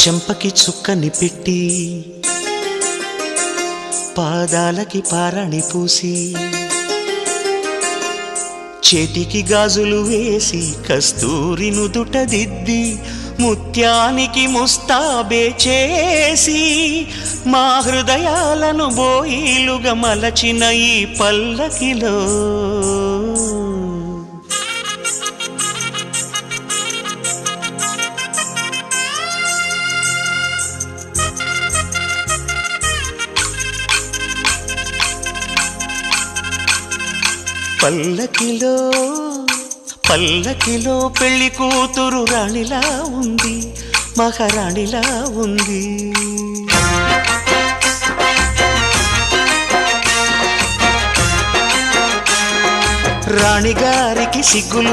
చెంపకి చుక్కని పెట్టి పాదాలకి పారాణి పూసి చేతికి గాజులు వేసి కస్తూరి నుదుట దిద్ది ముత్యానికి ముస్తాబే చేసి మా హృదయాలను బోయిలుగా మలచిన ఈ పల్లకిలో పల్లకిలో పల్లకిలో పెళ్లి కూతురు రాణిలా ఉంది, మహారాణిలా ఉంది. రాణిగారికి సిగ్గులు